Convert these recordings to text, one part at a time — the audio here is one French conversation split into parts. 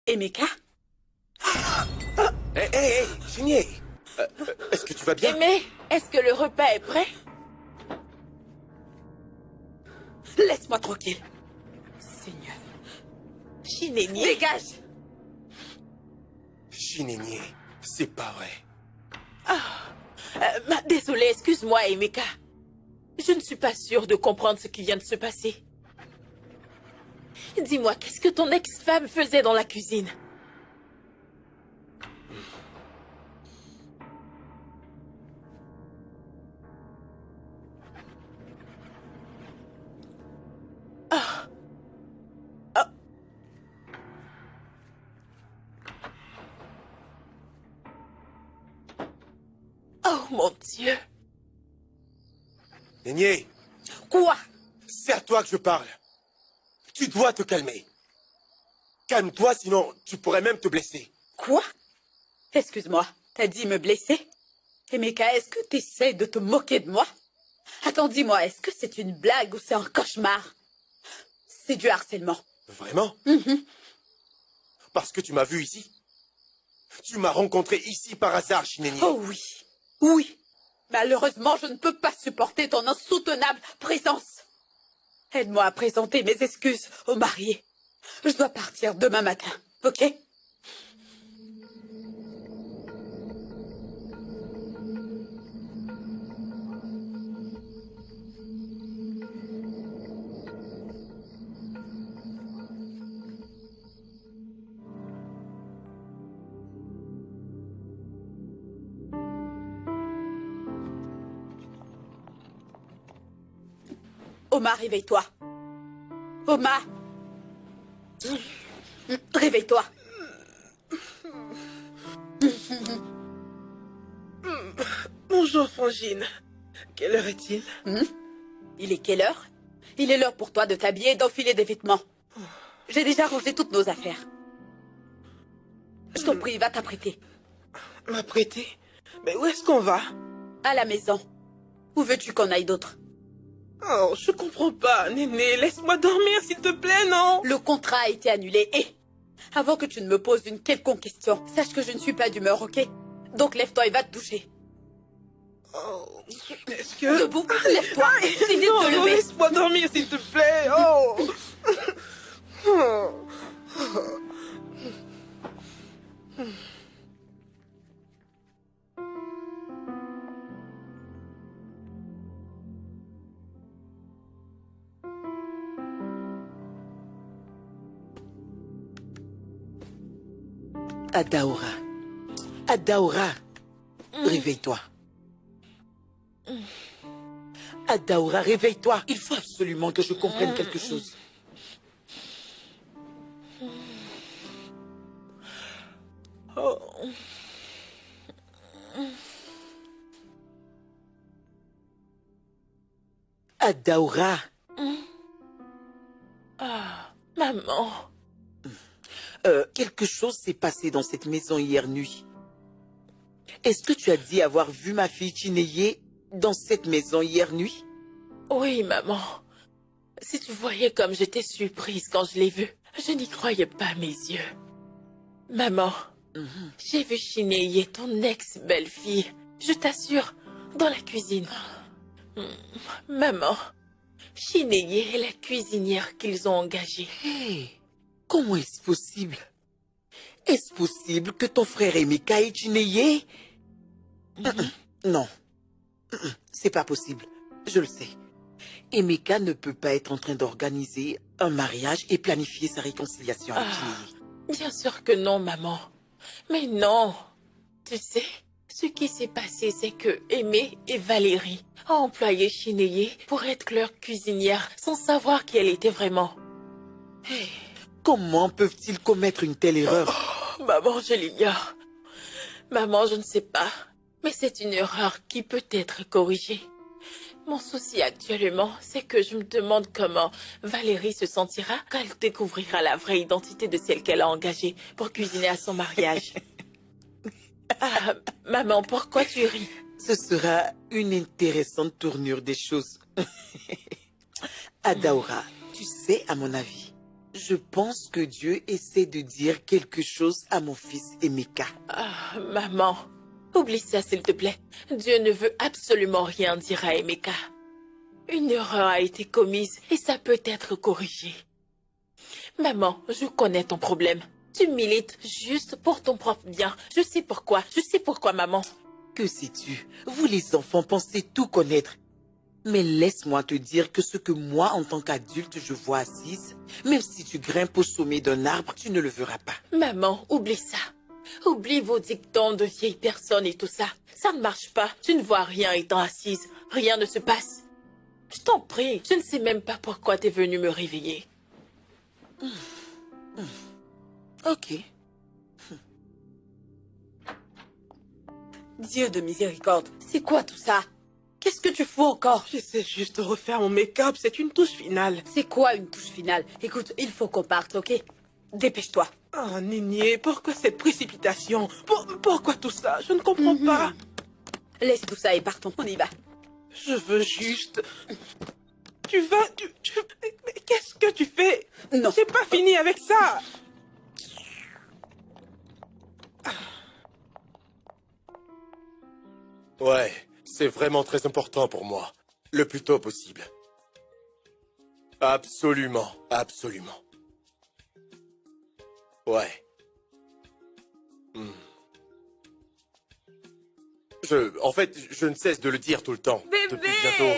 Emeka? Hé, Chiné, est-ce que tu vas bien? Aimé, est-ce que le repas est prêt? Laisse-moi tranquille. Seigneur. Chinéni. Dégage! Chinénier, c'est pas vrai. Désolée, excuse-moi, Emeka. Je ne suis pas sûre de comprendre ce qui vient de se passer. Dis-moi, qu'est-ce que ton ex-femme faisait dans la cuisine? Oh mon Dieu! Nénier, Quoi? c'est à toi que je parle. Tu dois te calmer. Calme-toi, sinon tu pourrais même te blesser. Quoi? Excuse-moi, t'as dit me blesser? Emeka, est-ce que t'essaies de te moquer de moi? Attends, dis-moi, est-ce que c'est une blague ou c'est un cauchemar? C'est du harcèlement. Vraiment? Parce que tu m'as vu ici. Tu m'as rencontré ici par hasard, Chinénier. Oh oui, oui. Malheureusement, je ne peux pas supporter ton insoutenable présence. Aide-moi à présenter mes excuses au marié. Je dois partir demain matin, ok? Omar, réveille-toi. Omar. Réveille-toi. Bonjour, Frangine. Quelle heure est-il? Il est quelle heure? Il est l'heure pour toi de t'habiller et d'enfiler des vêtements. J'ai déjà rangé toutes nos affaires. Je t'en prie, va t'apprêter. M'apprêter? Mais où est-ce qu'on va? À la maison. Où veux-tu qu'on aille d'autre? Oh, je comprends pas, Néné. Laisse-moi dormir, s'il te plaît, non? Le contrat a été annulé et... Avant que tu ne me poses une quelconque question, sache que je ne suis pas d'humeur, ok? Donc lève-toi et va te doucher. Oh, est-ce que... Debout, lève-toi. Je t'ai dit Non, de te non, lever. laisse-moi dormir, s'il te plaît. Oh. Adaora. Adaora. Réveille-toi. Adaora, réveille-toi. Il faut absolument que je comprenne quelque chose. Oh. Adaora. Ah, maman. Quelque chose s'est passé dans cette maison hier nuit. Est-ce que tu as dit avoir vu ma fille Chineye dans cette maison hier nuit? Oui, maman. Si tu voyais comme j'étais surprise quand je l'ai vue, je n'y croyais pas mes yeux. Maman, j'ai vu Chineye, ton ex-belle-fille, je t'assure, dans la cuisine. Maman, Chineye est la cuisinière qu'ils ont engagée. Hé, comment est-ce possible? Est-ce possible que ton frère Emeka ait Chineye? Non, c'est pas possible, je le sais. Emeka ne peut pas être en train d'organiser un mariage et planifier sa réconciliation avec Chineye. Bien sûr que non, maman. Mais non. Tu sais, ce qui s'est passé, c'est que Aimé et Valérie ont employé Chineye pour être leur cuisinière sans savoir qui elle était vraiment. Comment peuvent-ils commettre une telle erreur? Maman, je l'ignore. Maman, je ne sais pas. Mais c'est une erreur qui peut être corrigée. Mon souci actuellement, c'est que je me demande comment Valérie se sentira quand elle découvrira la vraie identité de celle qu'elle a engagée pour cuisiner à son mariage. Ah, maman, pourquoi tu ris? Ce sera une intéressante tournure des choses. Adaora, tu sais, à mon avis, Je pense que Dieu essaie de dire quelque chose à mon fils Emeka. Ah, maman, oublie ça s'il te plaît. Dieu ne veut absolument rien dire à Emeka. Une erreur a été commise et ça peut être corrigé. Maman, je connais ton problème. Tu milites juste pour ton propre bien. Je sais pourquoi, maman. Que sais-tu? Vous les enfants pensez tout connaître. Mais laisse-moi te dire que ce que moi, en tant qu'adulte, je vois assise, même si tu grimpes au sommet d'un arbre, tu ne le verras pas. Maman, oublie ça. Oublie vos dictons de vieilles personnes et tout ça. Ça ne marche pas. Tu ne vois rien étant assise. Rien ne se passe. Je t'en prie, je ne sais même pas pourquoi t'es venue me réveiller. Ok. Dieu de miséricorde, c'est quoi tout ça? Qu'est-ce que tu fous encore? J'essaie juste de refaire mon make-up, c'est une touche finale. C'est quoi une touche finale? Écoute, il faut qu'on parte, ok? Dépêche-toi. Ah, Néné, pourquoi cette précipitation? Pourquoi tout ça? Je ne comprends pas. Laisse tout ça et partons, on y va. Je veux juste... Tu vas... Mais qu'est-ce que tu fais? Non. J'ai pas fini avec ça. Ouais, c'est vraiment très important pour moi. Le plus tôt possible. Absolument, absolument. Ouais. En fait, je ne cesse de le dire tout le temps. Bébé! Depuis bientôt.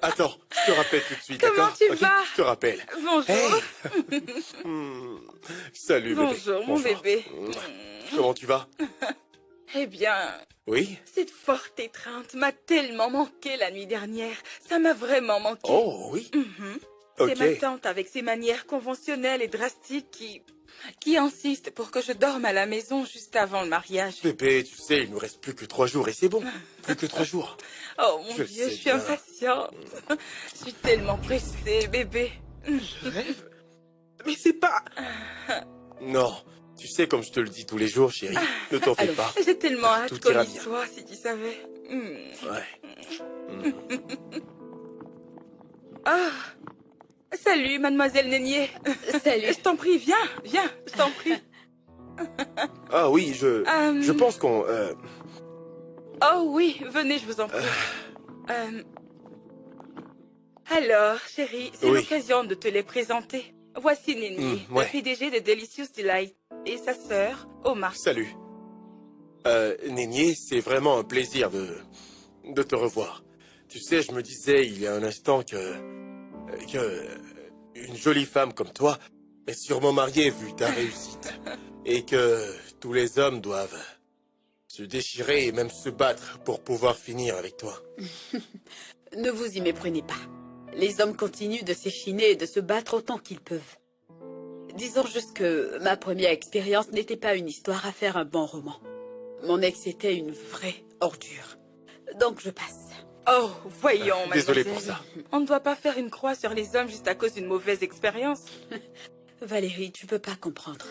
Attends, je te rappelle tout de suite, Comment d'accord? tu Ok, vas? je te rappelle. Bonjour. Hey. Salut, bébé. Bonjour, mon bébé. Comment tu vas? Eh bien, Oui? cette forte étreinte m'a tellement manqué la nuit dernière. Ça m'a vraiment manqué. Oh, oui. C'est Ok. ma tante avec ses manières conventionnelles et drastiques qui insiste pour que je dorme à la maison juste avant le mariage. Bébé, tu sais, il nous reste plus que 3 jours et c'est bon. Plus que 3 jours. Oh mon Je Dieu, sais je suis bien. impatiente. Je suis tellement pressée, bébé. Je rêve. Mais c'est pas... Non, tu sais comme je te le dis tous les jours, chérie. Ne t'en fais Alors, pas. j'ai tellement hâte Tout qu'on ira y bien. soit, si tu savais. Ouais. Ah, salut, mademoiselle Nénier. Salut. Je t'en prie, viens, viens, je t'en prie. Ah oui, je pense qu'on... Oh oui, venez, je vous en prie. Alors, chérie, c'est Oui. l'occasion de te les présenter. Voici Nénier, ouais. le PDG de Delicious Delight, et sa sœur, Omar. Salut. Nénier, c'est vraiment un plaisir de te revoir. Tu sais, je me disais il y a un instant que une jolie femme comme toi est sûrement mariée vu ta réussite. Et que tous les hommes doivent se déchirer et même se battre pour pouvoir finir avec toi. Ne vous y méprenez pas. Les hommes continuent de s'échiner et de se battre autant qu'ils peuvent. Disons juste que ma première expérience n'était pas une histoire à faire un bon roman. Mon ex était une vraie ordure. Donc je passe. Oh, voyons, Désolé mademoiselle. pour ça. On ne doit pas faire une croix sur les hommes juste à cause d'une mauvaise expérience. Valérie, tu peux pas comprendre.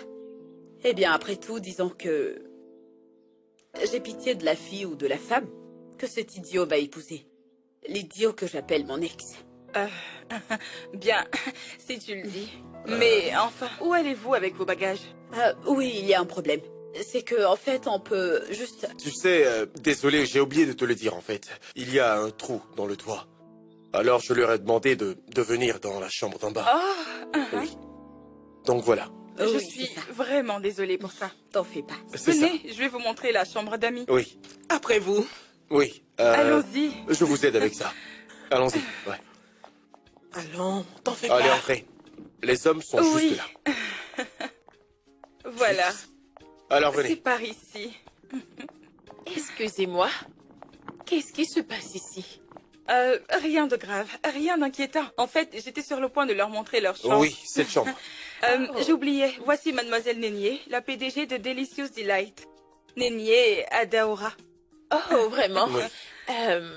Eh bien, après tout, disons que... j'ai pitié de la fille ou de la femme que cet idiot va épouser. L'idiot que j'appelle mon ex. Bien, si tu le dis. Mais enfin, où allez-vous avec vos bagages? Oui, il y a un problème. C'est que, en fait, on peut juste... Tu sais, désolé, j'ai oublié de te le dire en fait. Il y a un trou dans le toit. Alors je leur ai demandé de venir dans la chambre d'en bas. Oui. Donc voilà. Je suis vraiment désolée pour ça. T'en fais pas. C'est ça. Venez, je vais vous montrer la chambre d'amis. Oui. Après vous. Oui. Allons-y. Je vous aide avec ça. Allons-y. Ouais. Allons, t'en fais Allez, pas. entrez. Les hommes sont Oui. juste là. Voilà. Alors C'est venez. par ici. Excusez-moi. Qu'est-ce qui se passe ici? Rien de grave, rien d'inquiétant. En fait, j'étais sur le point de leur montrer leur chambre. Oui, cette chambre. J'oubliais. Voici mademoiselle Nénier, la PDG de Delicious Delight. Nénier Adaora. Oh, vraiment? Oui.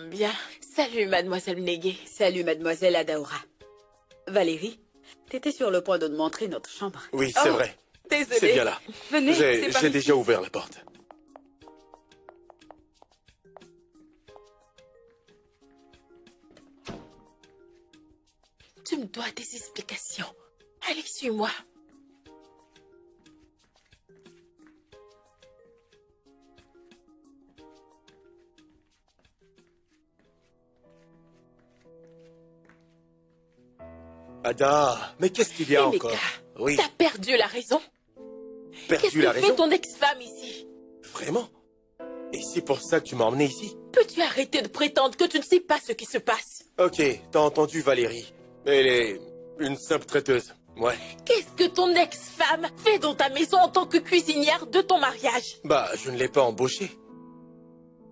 Bien. Salut, mademoiselle Négué. Salut mademoiselle Adaora. Valérie, t'étais sur le point de nous montrer notre chambre. Oui, c'est vrai. Désolée. C'est bien là. Venez, c'est par J'ai ici. déjà ouvert la porte. Tu me dois des explications. Allez, suis-moi. Ada, mais qu'est-ce qu'il y a Emeka, encore? Oui, t'as perdu la raison. Qu'est-ce perdu la que fait raison? ton ex-femme ici? Vraiment? Et c'est pour ça que tu m'as emmené ici? Peux-tu arrêter de prétendre que tu ne sais pas ce qui se passe? Ok, t'as entendu Valérie. Elle est une simple traiteuse. Ouais. Qu'est-ce que ton ex-femme fait dans ta maison en tant que cuisinière de ton mariage? Bah, je ne l'ai pas embauchée.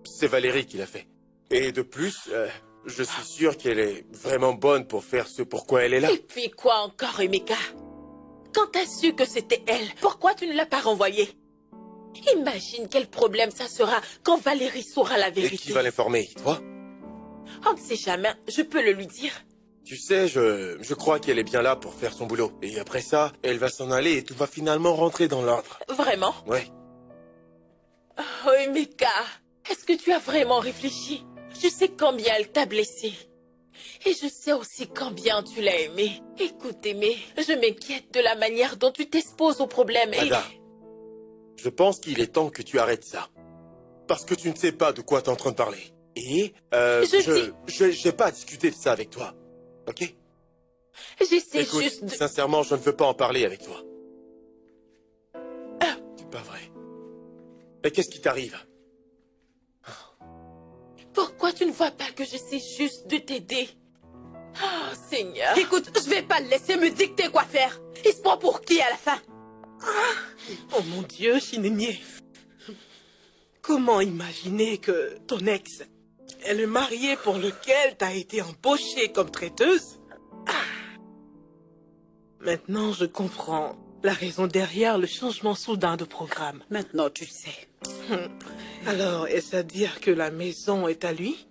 C'est Valérie qui l'a fait. Et de plus, je suis sûr qu'elle est vraiment bonne pour faire ce pourquoi elle est là. Et puis quoi encore, Emeka? Quand t'as su que c'était elle, pourquoi tu ne l'as pas renvoyée? Imagine quel problème ça sera quand Valérie saura la Et vérité. qui va l'informer? Toi? On ne sait jamais, je peux le lui dire. Tu sais, je crois qu'elle est bien là pour faire son boulot. Et après ça, elle va s'en aller et tout va finalement rentrer dans l'ordre. Vraiment? Ouais. Oh, Emeka, est-ce que tu as vraiment réfléchi? Je sais combien elle t'a blessé. Et je sais aussi combien tu l'as aimée. Écoute, Aimé, je m'inquiète de la manière dont tu t'exposes aux problèmes et... Ada, je pense qu'il est temps que tu arrêtes ça. Parce que tu ne sais pas de quoi tu es en train de parler. Et j'ai pas à discuter de ça avec toi. Ok? J'essaie Écoute, juste de... sincèrement, je ne veux pas en parler avec toi. C'est pas vrai. Mais qu'est-ce qui t'arrive? Pourquoi tu ne vois pas que j'essaie juste de t'aider? Oh, Seigneur. Écoute, je vais pas le laisser me dicter quoi faire. Il se prend pour qui à la fin? Oh mon Dieu, Chinenye. Comment imaginer que ton ex est le marié pour lequel t'as été embauchée comme traiteuse? Maintenant, je comprends la raison derrière le changement soudain de programme. Maintenant, tu le sais. Alors, est-ce à dire que la maison est à lui?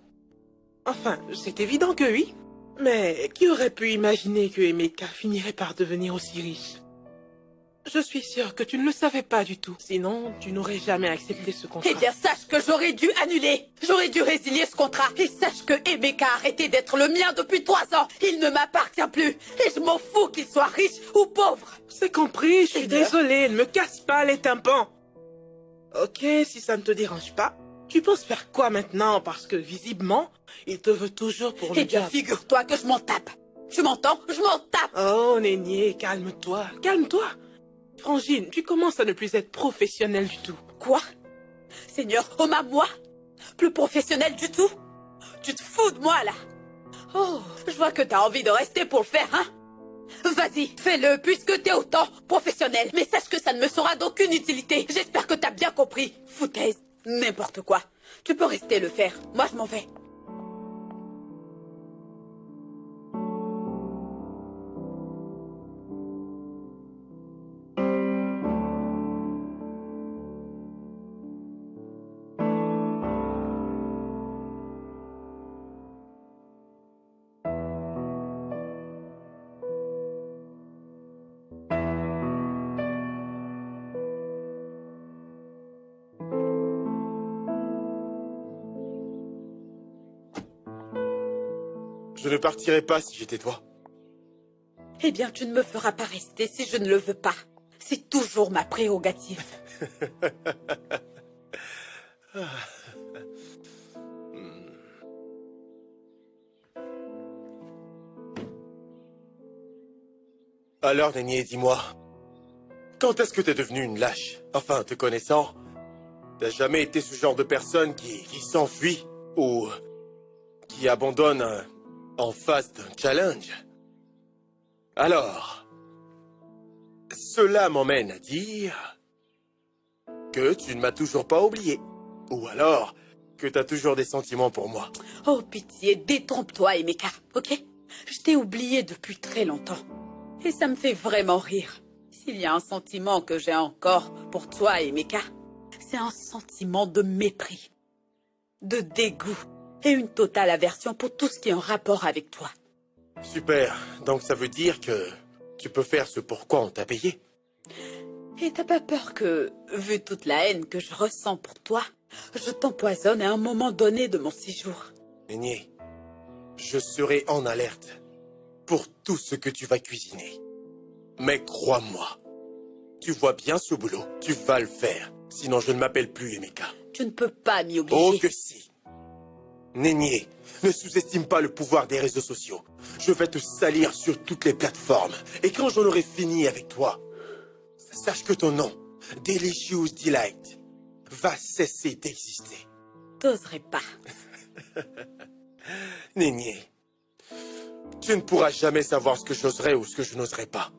Enfin, c'est évident que oui. Mais qui aurait pu imaginer que Emeka finirait par devenir aussi riche? Je suis sûre que tu ne le savais pas du tout. Sinon, tu n'aurais jamais accepté ce contrat. Eh bien, sache que j'aurais dû annuler. J'aurais dû résilier ce contrat. Et sache que Emeka a arrêté d'être le mien depuis 3 ans. Il ne m'appartient plus. Et je m'en fous qu'il soit riche ou pauvre. C'est compris, je suis Eh bien. désolée. Ne me casse pas les tympans. Ok, si ça ne te dérange pas. Tu penses faire quoi maintenant? Parce que visiblement, il te veut toujours pour le Eh bien, job. figure-toi que je m'en tape. Tu m'entends? Je m'en tape. Oh, Nénier, calme-toi. Calme-toi. Frangine, tu commences à ne plus être professionnelle du tout. Quoi? Seigneur, Oma, moi? Plus professionnel du tout? Tu te fous de moi, là? Oh, je vois que t'as envie de rester pour le faire, hein? Vas-y, fais-le, puisque t'es autant professionnel. Mais sache que ça ne me sera d'aucune utilité. J'espère que t'as bien compris. Foutaise, n'importe quoi. Tu peux rester le faire. Moi, je m'en vais. Je ne partirai pas si j'étais toi. Eh bien, tu ne me feras pas rester si je ne le veux pas. C'est toujours ma prérogative. Alors, Nénier, dis-moi, quand est-ce que t'es devenue une lâche? Enfin, te connaissant, t'as jamais été ce genre de personne qui s'enfuit ou qui abandonne en face d'un challenge. Alors, cela m'emmène à dire que tu ne m'as toujours pas oublié. Ou alors que t'as toujours des sentiments pour moi. Oh, pitié, détrompe-toi, Emeka, ok? Je t'ai oublié depuis très longtemps. Et ça me fait vraiment rire. S'il y a un sentiment que j'ai encore pour toi, Emeka, c'est un sentiment de mépris, de dégoût et une totale aversion pour tout ce qui est en rapport avec toi. Super, donc ça veut dire que tu peux faire ce pourquoi on t'a payé? Et t'as pas peur que, vu toute la haine que je ressens pour toi, je t'empoisonne à un moment donné de mon séjour? Nénier, je serai en alerte pour tout ce que tu vas cuisiner. Mais crois-moi, tu vois bien ce boulot, tu vas le faire. Sinon, je ne m'appelle plus Emeka. Tu ne peux pas m'y obliger. Oh que si. Nénier, ne sous-estime pas le pouvoir des réseaux sociaux. Je vais te salir sur toutes les plateformes. Et quand j'en aurai fini avec toi, sache que ton nom, Delicious Delight, va cesser d'exister. T'oserais pas. Nénier, tu ne pourras jamais savoir ce que j'oserais ou ce que je n'oserais pas.